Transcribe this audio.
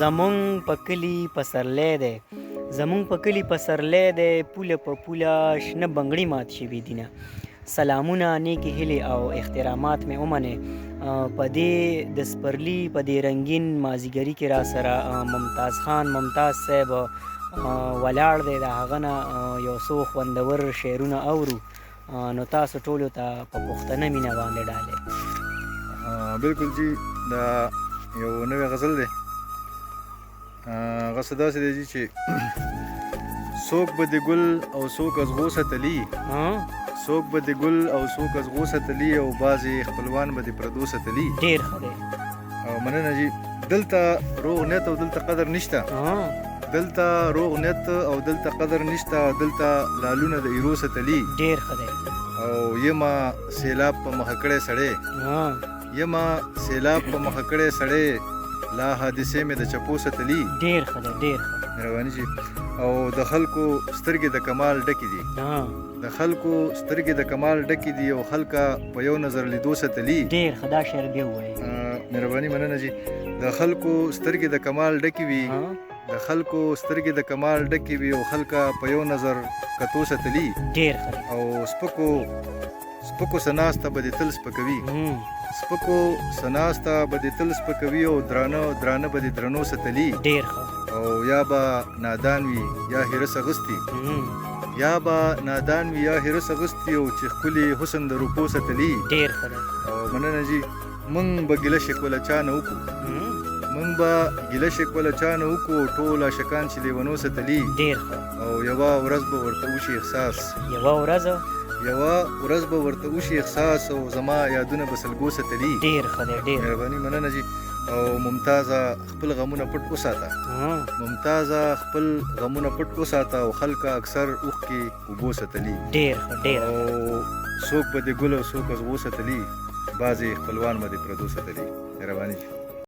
زمونږ په کلي پسرلی دی زمونږ په کلي پسرلی دی پوله په پوله شنه بنګړي مات شوي دینه سلامونه نیکې هیلې او احترامات مې ومنئ په دې د سپرلي په دې رنګین مازدیګري کې را سره ممتاز خان ممتاز صاحب ولاړ دی د هغه نه یو څو خوندور شعرونه اورو نو تاسو ټولو ته په پښتنه مینه باندې ډالۍ بالکل جی دا یو نوی غزل دی هغه څه داسې دی جي چې څوک به د ګل او څوک از غو ستلي څوک به د ګل او څوک از غو ستلي او بعضې خپلوان به د پردو ستلي ډېر ښه دی او مننه جي دلته روغ نیت او دلته قدر نشته دلته روغ نیت او دلته قدر نشته دلته لالونه د ایرو ستلي ډېر ښه دی او یما سیلاب په مخه کړی سړی یما سیلاب په مخه کړی سړی لا حادثې مې د چپو ستلي ډېر ښه دی ډېر ښه مهرباني جي او د خلکو سترګې د کمال ډکې دي د خلکو سترګې د کمال ډکې دي او خلکه په یو نظر لیدو ستلي ډېر ښه دا شعر بیا ووایي مهرباني مننه جي د خلکو سترګې د کمال ډکې وي د خلکو سترګې د کمال ډکې وي او خلکه په یو نظر کتو ستلي ډېر ښه دی او سپکو سناسته به دې تل سپکوي سپکو سناسته به دې تل سپکوي او درانه به دې درنو ستلي ډېر ښه او یا به نادان وي یا هرس اغستی یا به نادان وي یا هرس اغستی او چې ښکلي حسن د روپو ستلي ډېر ښه دی او مننه جي موږ به ګیله شکوله چا نه وکړو موږ به ګیله شکوله چا نه وکړو ټول عاشقان چې لیونو ستلي ډېر ښه او یوه ورځ به ورته وشي احساس یوه ورځ به ورته وشي احساس او زما یادونه به سلګو ستلي ډېر ښه دی ډېر مهرباني مننه جي او ممتازه خپل غمونه پټ وساته ممتازه خپل غمونه پټ وساته او خلکه اکثر اوښکې اوبو ستلي ډېر ښه ډېر او څوک به د ګل او څوک از غو ستلي بعضې خپلوان به د پردو ستلي مهرباني جي